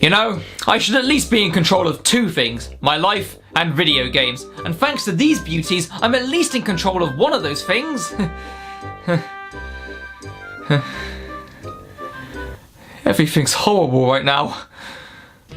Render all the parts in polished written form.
You know, I should at least be in control of two things, my life and video games. And thanks to these beauties, I'm at least in control of one of those things. Everything's horrible right now.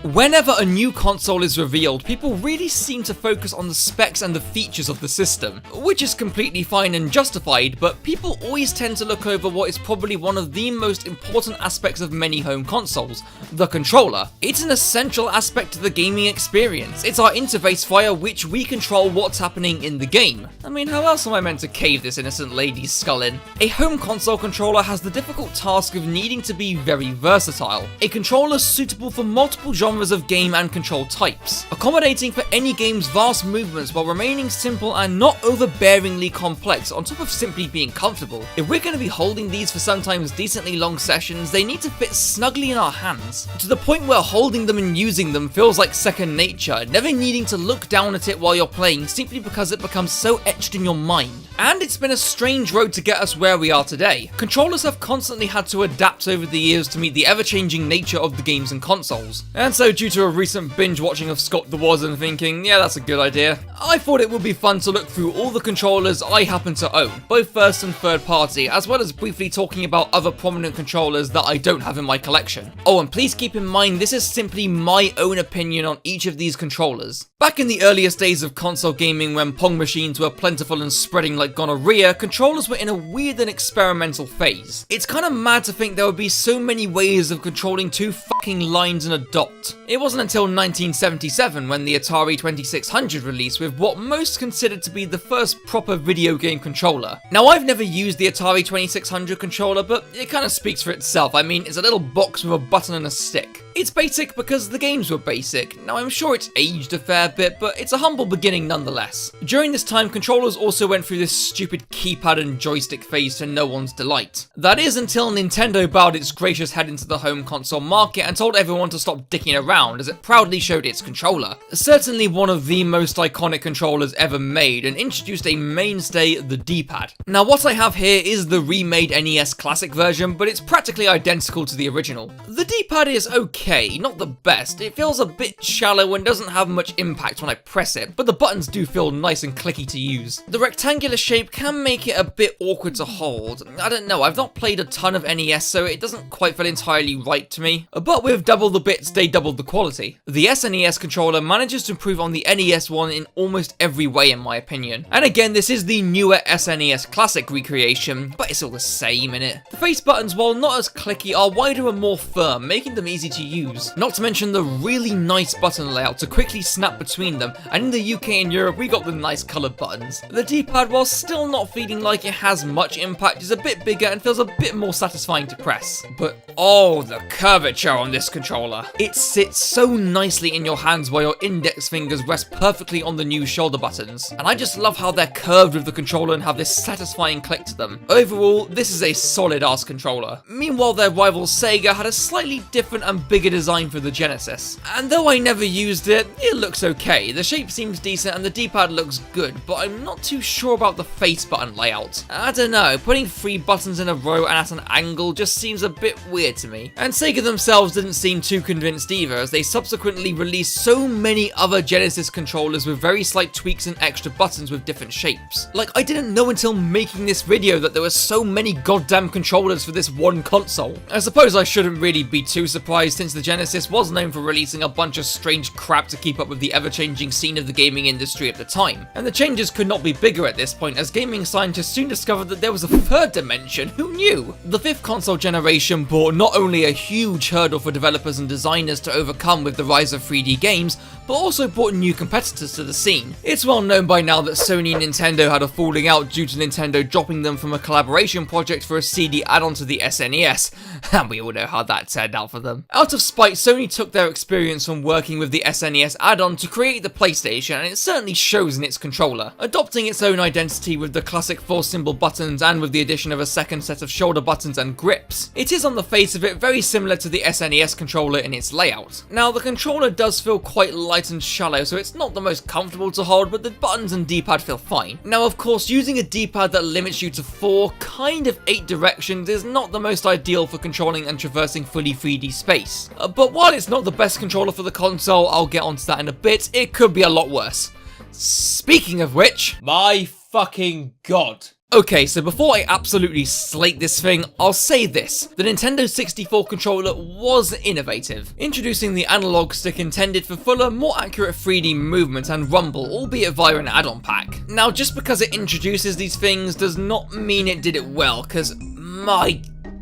Whenever a new console is revealed, people really seem to focus on the specs and the features of the system, which is completely fine and justified, but people always tend to look over what is probably one of the most important aspects of many home consoles, the controller. It's an essential aspect to the gaming experience. It's our interface via which we control what's happening in the game. I mean, how else am I meant to cave this innocent lady's skull in? A home console controller has the difficult task of needing to be very versatile. A controller suitable for multiple genres of game and control types, accommodating for any game's vast movements while remaining simple and not overbearingly complex on top of simply being comfortable. If we're going to be holding these for sometimes decently long sessions, they need to fit snugly in our hands, to the point where holding them and using them feels like second nature, never needing to look down at it while you're playing simply because it becomes so etched in your mind. And it's been a strange road to get us where we are today. Controllers have constantly had to adapt over the years to meet the ever-changing nature of the games and consoles. And so due to a recent binge watching of Scott the Woz and thinking, yeah, that's a good idea, I thought it would be fun to look through all the controllers I happen to own, both first and third party, as well as briefly talking about other prominent controllers that I don't have in my collection. Oh, and please keep in mind, this is simply my own opinion on each of these controllers. Back in the earliest days of console gaming, when Pong machines were plentiful and spreading like gonorrhea, controllers were in a weird and experimental phase. It's kinda mad to think there would be so many ways of controlling two fucking lines in a dot. It wasn't until 1977 when the Atari 2600 released with what most considered to be the first proper video game controller. Now, I've never used the Atari 2600 controller, but it kinda speaks for itself. I mean, it's a little box with a button and a stick. It's basic because the games were basic. Now, I'm sure it's aged a fair bit, but it's a humble beginning nonetheless. During this time, controllers also went through this stupid keypad and joystick phase to no one's delight. That is until Nintendo bowed its gracious head into the home console market and told everyone to stop dicking around as it proudly showed its controller. Certainly one of the most iconic controllers ever made, and introduced a mainstay, the D-pad. Now, what I have here is the remade NES Classic version, but it's practically identical to the original. The D-pad is okay, not the best. It feels a bit shallow and doesn't have much impact when I press it, but the buttons do feel nice and clicky to use. The rectangular shape can make it a bit awkward to hold. I don't know, I've not played a ton of NES, so it doesn't quite feel entirely right to me. But with double the bits, they doubled the quality. The SNES controller manages to improve on the NES one in almost every way, in my opinion. And again, this is the newer SNES Classic recreation, but it's all the same, innit? The face buttons, while not as clicky, are wider and more firm, making them easy to use. Not to mention the really nice button layout to quickly snap between them, and in the UK and Europe we got the nice coloured buttons. The D-pad, while still not feeling like it has much impact, is a bit bigger and feels a bit more satisfying to press. But oh, the curvature on this controller. It sits so nicely in your hands while your index fingers rest perfectly on the new shoulder buttons, and I just love how they're curved with the controller and have this satisfying click to them. Overall, this is a solid ass controller. Meanwhile, their rival SEGA had a slightly different and bigger design for the Genesis, and though I never used it, it looks okay. The shape seems decent and the D-pad looks good, but I'm not too sure about the face button layout. I don't know, putting 3 buttons in a row and at an angle just seems a bit weird to me. And Sega themselves didn't seem too convinced either, as they subsequently released so many other Genesis controllers with very slight tweaks and extra buttons with different shapes. Like, I didn't know until making this video that there were so many goddamn controllers for this one console. I suppose I shouldn't really be too surprised, since the Genesis was known for releasing a bunch of strange crap to keep up with the ever-changing scene of the gaming industry at the time. And the changes could not be bigger at this point, as gaming scientists soon discovered that there was a third dimension. Who knew? The 5th console generation brought not only a huge hurdle for developers and designers to overcome with the rise of 3D games, but also brought new competitors to the scene. It's well known by now that Sony and Nintendo had a falling out due to Nintendo dropping them from a collaboration project for a CD add-on to the SNES, and we all know how that turned out for them. Out of spite, Sony took their experience from working with the SNES add-on to create the PlayStation, and it certainly shows in its controller, adopting its own identity with the classic 4-symbol buttons and with the addition of a second set of shoulder buttons and grips. It is on the face of it very similar to the SNES controller in its layout. Now, the controller does feel quite light light and shallow, so it's not the most comfortable to hold, but the buttons and D-pad feel fine. Now, of course, using a D-pad that limits you to 4, kind of 8 directions is not the most ideal for controlling and traversing fully 3D space. But while it's not the best controller for the console, I'll get onto that in a bit, it could be a lot worse. Speaking of which, my fucking god. Okay, so before I absolutely slate this thing, I'll say this. The Nintendo 64 controller was innovative, introducing the analog stick intended for fuller, more accurate 3D movement and rumble, albeit via an add-on pack. Now, just because it introduces these things does not mean it did it well, cause my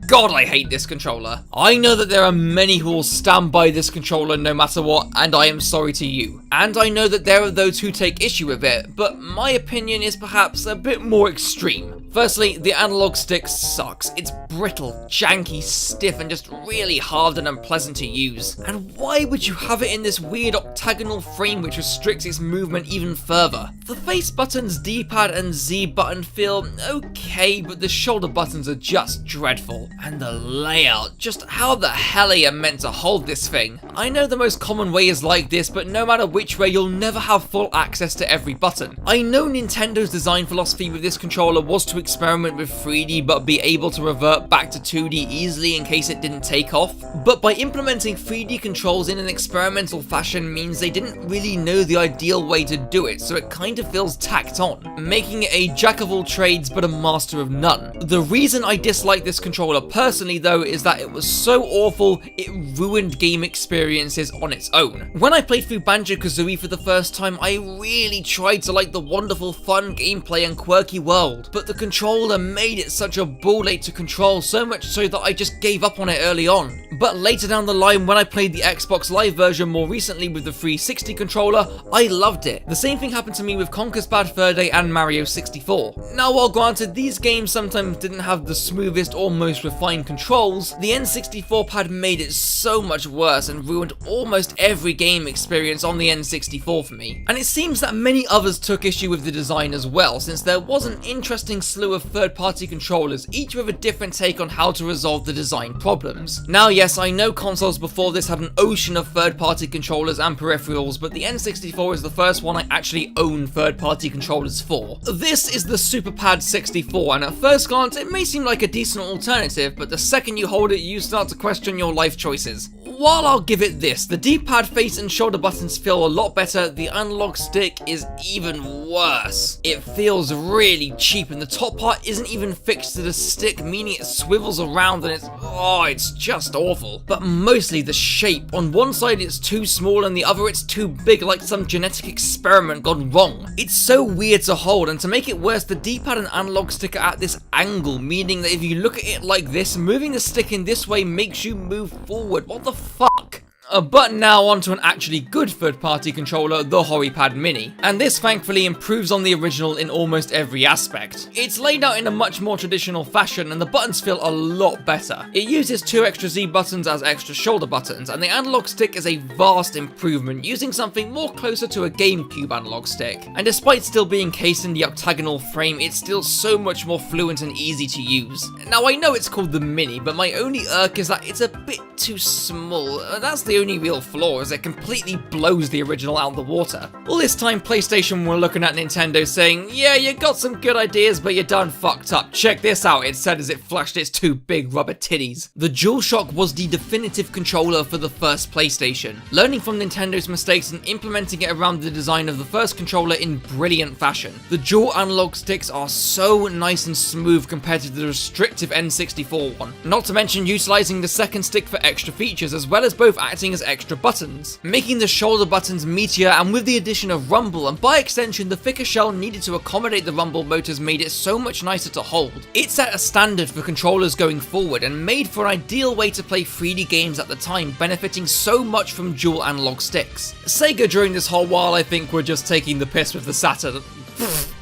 god, I hate this controller. I know that there are many who will stand by this controller no matter what, and I am sorry to you. And I know that there are those who take issue with it, but my opinion is perhaps a bit more extreme. Firstly, the analog stick sucks. It's brittle, janky, stiff, and just really hard and unpleasant to use. And why would you have it in this weird octagonal frame which restricts its movement even further? The face buttons, D-pad, and Z button feel okay, but the shoulder buttons are just dreadful. And the layout, just how the hell are you meant to hold this thing? I know the most common way is like this, but no matter which way, you'll never have full access to every button. I know Nintendo's design philosophy with this controller was to experiment with 3D but be able to revert back to 2D easily in case it didn't take off. But by implementing 3D controls in an experimental fashion means they didn't really know the ideal way to do it, so it kind of feels tacked on, making it a jack of all trades but a master of none. The reason I dislike this controller personally though is that it was so awful it ruined game experiences on its own. When I played through Banjo-Kazooie for the first time, I really tried to like the wonderful fun gameplay and quirky world, but the controller made it such a ball ache to control, so much so that I just gave up on it early on. But later down the line, when I played the Xbox Live version more recently with the 360 controller, I loved it. The same thing happened to me with Conker's Bad Fur Day and Mario 64. Now, while granted these games sometimes didn't have the smoothest or most refined controls, the N64 pad made it so much worse and ruined almost every game experience on the N64 for me. And it seems that many others took issue with the design as well, since there was an interesting slew of third-party controllers, each with a different take on how to resolve the design problems. Now yes, I know consoles before this had an ocean of third-party controllers and peripherals, but the N64 is the first one I actually own third-party controllers for. This is the SUPERPAD 64, and at first glance it may seem like a decent alternative, but the second you hold it, you start to question your life choices. While I'll give it this, the D-pad face and shoulder buttons feel a lot better, the analog stick is even worse. It feels really cheap and the top part isn't even fixed to the stick, meaning it swivels around and it's just awful. But mostly the shape. On one side it's too small and the other it's too big, like some genetic experiment gone wrong. It's so weird to hold, and to make it worse, the D-pad and analog stick are at this angle, meaning that if you look at it like this, moving the stick in this way makes you move forward. What the fuck? But now onto an actually good third-party controller, the HORI Mini. And this thankfully improves on the original in almost every aspect. It's laid out in a much more traditional fashion and the buttons feel a lot better. It uses 2 extra Z buttons as extra shoulder buttons, and the analog stick is a vast improvement, using something more closer to a GameCube analog stick. And despite still being cased in the octagonal frame, it's still so much more fluent and easy to use. Now I know it's called the Mini, but my only irk is that it's a bit too small. That's the only real flaw, as it completely blows the original out of the water. All this time PlayStation were looking at Nintendo saying, yeah, you got some good ideas, but you done fucked up. Check this out, it said as it flashed its 2 big rubber titties. The DualShock was the definitive controller for the first PlayStation, learning from Nintendo's mistakes and implementing it around the design of the first controller in brilliant fashion. The dual analog sticks are so nice and smooth compared to the restrictive N64 one, not to mention utilizing the second stick for extra features, as well as both acting as extra buttons, making the shoulder buttons meatier, and with the addition of rumble and by extension the thicker shell needed to accommodate the rumble motors made it so much nicer to hold. It set a standard for controllers going forward and made for an ideal way to play 3D games at the time, benefiting so much from dual analog sticks. Sega during this whole while I think were just taking the piss with the Saturn.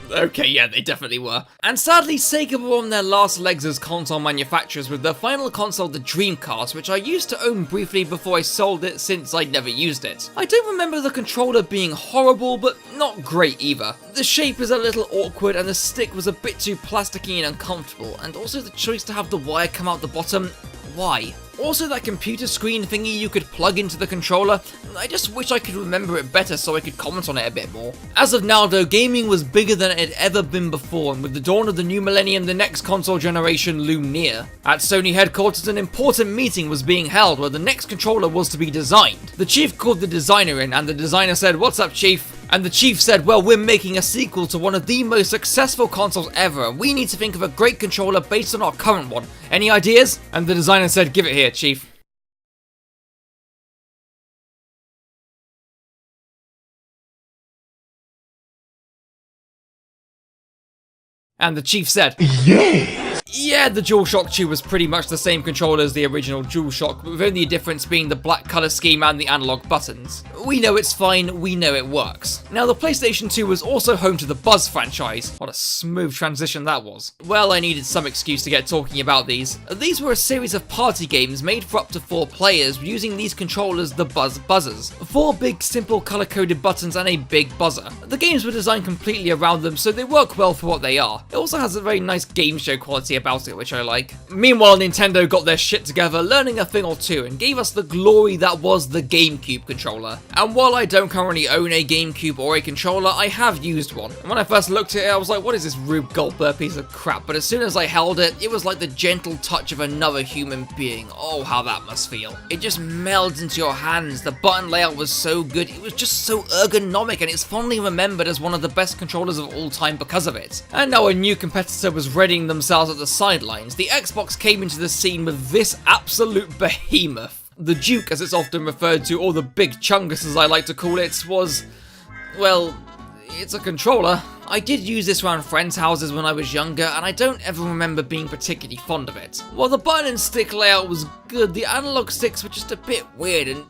Okay, yeah, they definitely were. And sadly, Sega were on their last legs as console manufacturers with their final console, the Dreamcast, which I used to own briefly before I sold it since I'd never used it. I don't remember the controller being horrible, but not great either. The shape is a little awkward and the stick was a bit too plasticky and uncomfortable, and also the choice to have the wire come out the bottom, Why? Also, that computer screen thingy you could plug into the controller, I just wish I could remember it better so I could comment on it a bit more. As of now though, gaming was bigger than it had ever been before, and with the dawn of the new millennium, the next console generation loomed near. At Sony headquarters, an important meeting was being held where the next controller was to be designed. The chief called the designer in, and the designer said, "What's up, chief?" And the chief said, "Well, we're making a sequel to one of the most successful consoles ever, and we need to think of a great controller based on our current one. Any ideas?" And the designer said, "Give it here, chief." And the chief said, Yeah, the DualShock 2 was pretty much the same controller as the original DualShock, with only the difference being the black colour scheme and the analog buttons. We know it's fine, we know it works. Now, the PlayStation 2 was also home to the Buzz franchise. What a smooth transition that was. Well, I needed some excuse to get talking about these. These were a series of party games made for up to 4 players, using these controllers, the Buzz Buzzers. 4 big, simple, colour-coded buttons and a big buzzer. The games were designed completely around them, so they work well for what they are. It also has a very nice game show quality about it, which I like. Meanwhile, Nintendo got their shit together, learning a thing or two, and gave us the glory that was the GameCube controller. And while I don't currently own a GameCube or a controller, I have used one. And when I first looked at it, I was like, what is this Rube Goldberg piece of crap? But as soon as I held it, it was like the gentle touch of another human being. Oh, how that must feel. It just melds into your hands. The button layout was so good. It was just so ergonomic, and it's fondly remembered as one of the best controllers of all time because of it. And now a new competitor was readying themselves at the sidelines. The Xbox came into the scene with this absolute behemoth. The Duke, as it's often referred to, or the Big Chungus as I like to call it, was, well, it's a controller. I did use this around friends' houses when I was younger, and I don't ever remember being particularly fond of it. While the button and stick layout was good, the analog sticks were just a bit weird, and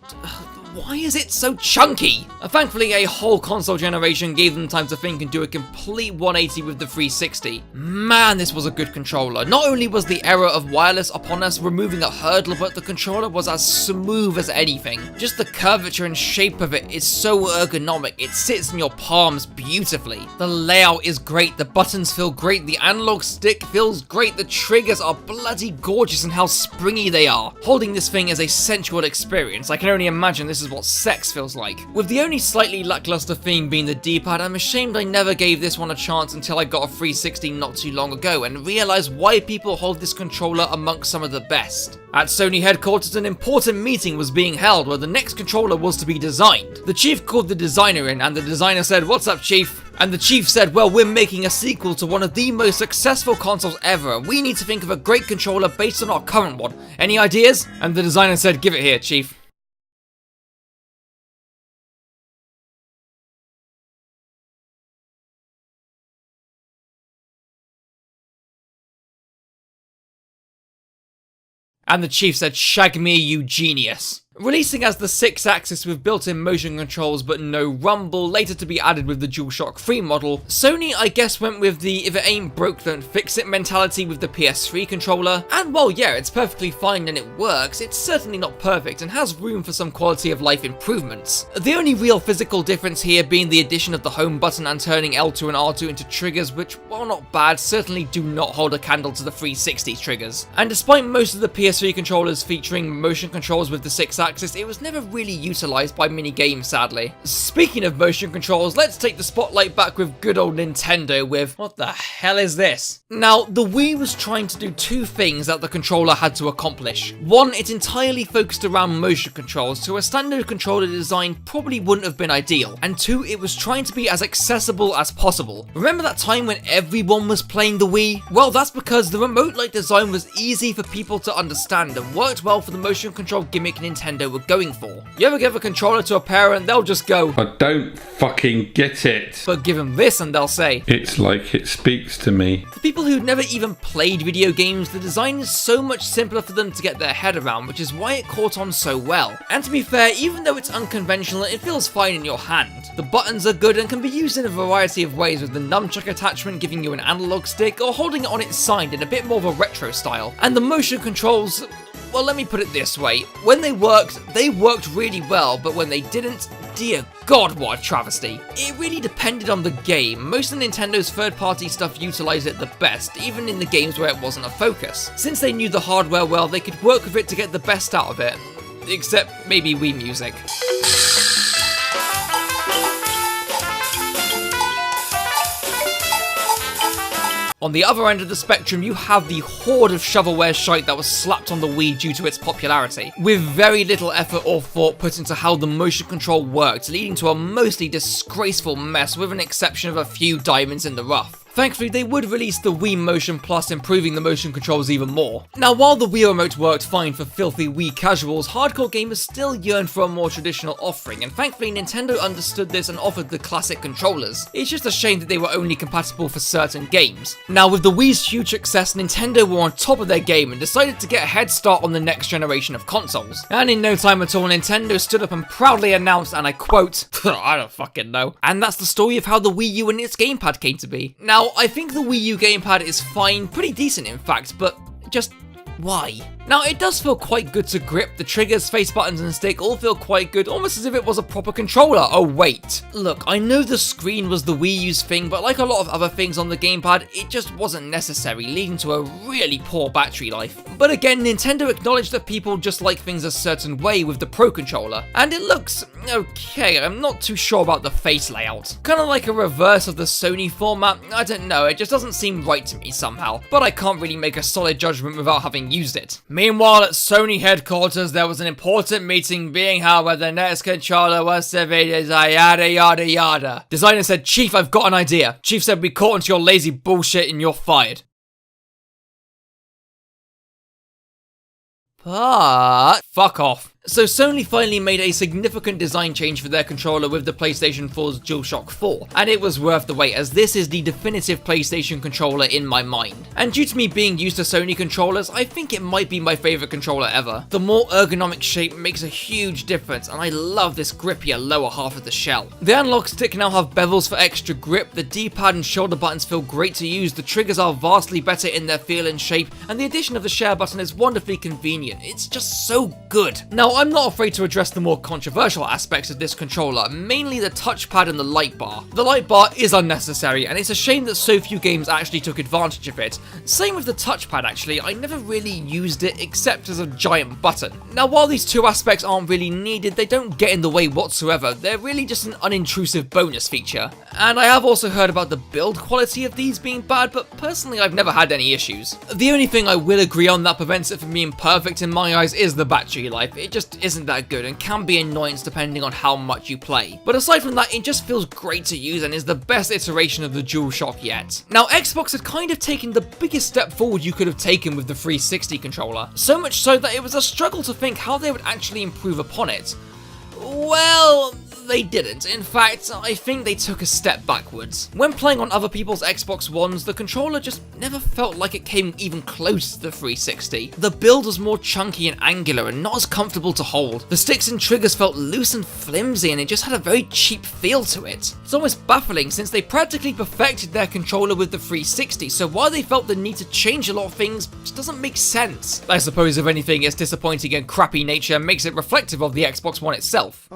why is it so chunky? Thankfully, a whole console generation gave them time to think and do a complete 180 with the 360. Man, this was a good controller. Not only was the era of wireless upon us removing a hurdle, but the controller was as smooth as anything. Just the curvature and shape of it is so ergonomic. It sits in your palms beautifully. The layout is great, the buttons feel great, the analog stick feels great, the triggers are bloody gorgeous and how springy they are. Holding this thing is a sensual experience. I can only imagine this is what sex feels like. With the only slightly lackluster thing being the D-pad, I'm ashamed I never gave this one a chance until I got a 360 not too long ago and realised why people hold this controller amongst some of the best. At Sony headquarters, an important meeting was being held where the next controller was to be designed. The chief called the designer in, and the designer said, "What's up, chief?" And the chief said, "Well, we're making a sequel to one of the most successful consoles ever, and we need to think of a great controller based on our current one. Any ideas?" And the designer said, "Give it here, chief." And the chief said, "Shag me, you genius." Releasing as the 6-axis with built-in motion controls but no rumble, later to be added with the DualShock 3 model, Sony I guess went with the if it ain't broke don't fix it mentality with the PS3 controller, and while yeah, it's perfectly fine and it works, it's certainly not perfect and has room for some quality of life improvements. The only real physical difference here being the addition of the home button and turning L2 and R2 into triggers, which while not bad, certainly do not hold a candle to the 360 triggers. And despite most of the PS3 controllers featuring motion controls with the 6-axis, it was never really utilised by many games, sadly. Speaking of motion controls, let's take the spotlight back with good old Nintendo with, what the hell is this? Now, the Wii was trying to do 2 things that the controller had to accomplish. One, it entirely focused around motion controls, so a standard controller design probably wouldn't have been ideal. And 2, it was trying to be as accessible as possible. Remember that time when everyone was playing the Wii? Well, that's because the remote-like design was easy for people to understand and worked well for the motion control gimmick Nintendo were going for. You ever give a controller to a parent, they'll just go, "I don't fucking get it." But give them this and they'll say, "It's like it speaks to me." For people who've never even played video games, the design is so much simpler for them to get their head around, which is why it caught on so well. And to be fair, even though it's unconventional, it feels fine in your hand. The buttons are good and can be used in a variety of ways, with the nunchuck attachment giving you an analog stick or holding it on its side in a bit more of a retro style. And the motion controls, well, let me put it this way, when they worked really well, but when they didn't, dear god, what a travesty. It really depended on the game. Most of Nintendo's third-party stuff utilized it the best, even in the games where it wasn't a focus. Since they knew the hardware well, they could work with it to get the best out of it. Except maybe Wii Music. On the other end of the spectrum, you have the horde of shovelware shite that was slapped on the Wii due to its popularity, with very little effort or thought put into how the motion control worked, leading to a mostly disgraceful mess with an exception of a few diamonds in the rough. Thankfully, they would release the Wii Motion Plus, improving the motion controls even more. Now, while the Wii Remote worked fine for filthy Wii casuals, hardcore gamers still yearned for a more traditional offering, and thankfully Nintendo understood this and offered the classic controllers. It's just a shame that they were only compatible for certain games. Now, with the Wii's huge success, Nintendo were on top of their game and decided to get a head start on the next generation of consoles. And in no time at all, Nintendo stood up and proudly announced, and I quote, I don't fucking know. And that's the story of how the Wii U and its gamepad came to be. Now, I think the Wii U gamepad is fine, pretty decent in fact, but just why? Now, it does feel quite good to grip. The triggers, face buttons, and stick all feel quite good, almost as if it was a proper controller. Oh, wait. Look, I know the screen was the Wii U's thing, but like a lot of other things on the gamepad, it just wasn't necessary, leading to a really poor battery life. But again, Nintendo acknowledged that people just like things a certain way with the Pro Controller, and it looks okay. I'm not too sure about the face layout. Kind of like a reverse of the Sony format. I don't know, it just doesn't seem right to me somehow, but I can't really make a solid judgment without having used it. Meanwhile, at Sony headquarters, there was an important meeting being held where the next controller was to be yada yada yada. Designer said, "Chief, I've got an idea." Chief said, "We caught into your lazy bullshit and you're fired." But fuck off. So Sony finally made a significant design change for their controller with the PlayStation 4's DualShock 4, and it was worth the wait as this is the definitive PlayStation controller in my mind. And due to me being used to Sony controllers, I think it might be my favourite controller ever. The more ergonomic shape makes a huge difference, and I love this grippier lower half of the shell. The analog stick now have bevels for extra grip, the D-pad and shoulder buttons feel great to use, the triggers are vastly better in their feel and shape, and the addition of the share button is wonderfully convenient. It's just so good. Now, I'm not afraid to address the more controversial aspects of this controller, mainly the touchpad and the light bar. The light bar is unnecessary, and it's a shame that so few games actually took advantage of it. Same with the touchpad actually, I never really used it except as a giant button. Now, while these two aspects aren't really needed, they don't get in the way whatsoever, they're really just an unintrusive bonus feature. And I have also heard about the build quality of these being bad, but personally I've never had any issues. The only thing I will agree on that prevents it from being perfect in my eyes is the battery life. It just isn't that good and can be annoying depending on how much you play. But aside from that, it just feels great to use and is the best iteration of the DualShock yet. Now, Xbox had kind of taken the biggest step forward you could have taken with the 360 controller, so much so that it was a struggle to think how they would actually improve upon it. Well, they didn't. In fact, I think they took a step backwards. When playing on other people's Xbox Ones, the controller just never felt like it came even close to the 360. The build was more chunky and angular and not as comfortable to hold. The sticks and triggers felt loose and flimsy and it just had a very cheap feel to it. It's almost baffling since they practically perfected their controller with the 360, so why they felt the need to change a lot of things just doesn't make sense. I suppose if anything, its disappointing and crappy nature makes it reflective of the Xbox One itself.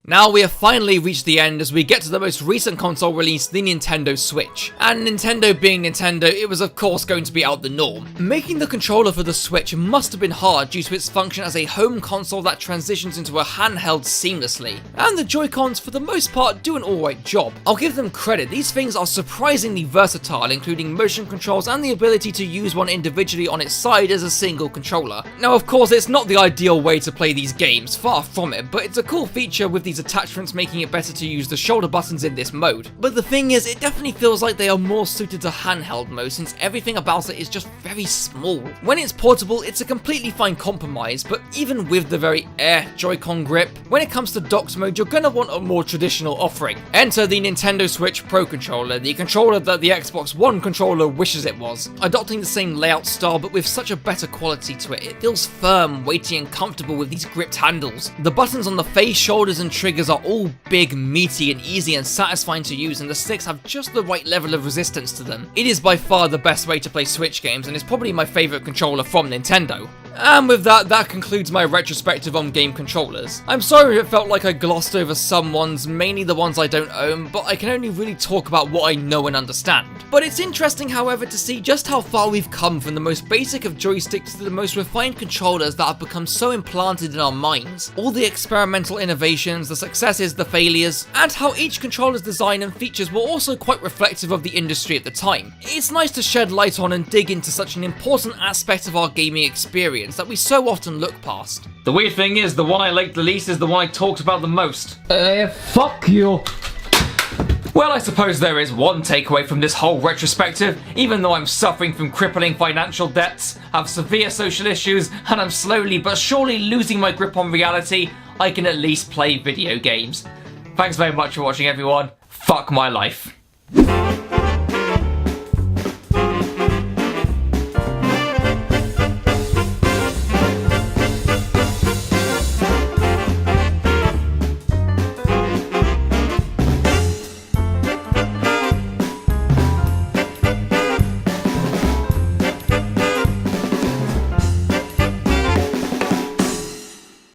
Now we have finally reached the end as we get to the most recent console release, the Nintendo Switch. And Nintendo being Nintendo, it was of course going to be out the norm. Making the controller for the Switch must have been hard due to its function as a home console that transitions into a handheld seamlessly. And the Joy-Cons for the most part do an alright job. I'll give them credit, these things are surprisingly versatile, including motion controls and the ability to use one individually on its side as a single controller. Now of course it's not the ideal way to play these games, far from it, but it's a cool feature with these attachments making it better to use the shoulder buttons in this mode. But the thing is, it definitely feels like they are more suited to handheld mode since everything about it is just very small. When it's portable, it's a completely fine compromise, but even with the very Joy-Con grip, when it comes to docked mode, you're gonna want a more traditional offering. Enter the Nintendo Switch Pro Controller, the controller that the Xbox One controller wishes it was. Adopting the same layout style, but with such a better quality to it. It feels firm, weighty, and comfortable with these gripped handles. The buttons on the face, shoulders, and triggers are all big, meaty, and easy and satisfying to use, and the sticks have just the right level of resistance to them. It is by far the best way to play Switch games, and is probably my favourite controller from Nintendo. And with that, that concludes my retrospective on game controllers. I'm sorry if it felt like I glossed over some ones, mainly the ones I don't own, but I can only really talk about what I know and understand. But it's interesting, however, to see just how far we've come from the most basic of joysticks to the most refined controllers that have become so implanted in our minds. All the experimental innovations, the successes, the failures, and how each controller's design and features were also quite reflective of the industry at the time. It's nice to shed light on and dig into such an important aspect of our gaming experience that we so often look past. The weird thing is, the one I liked the least is the one I talked about the most. Fuck you. Well, I suppose there is one takeaway from this whole retrospective. Even though I'm suffering from crippling financial debts, have severe social issues, and I'm slowly but surely losing my grip on reality, I can at least play video games. Thanks very much for watching, everyone. Fuck my life.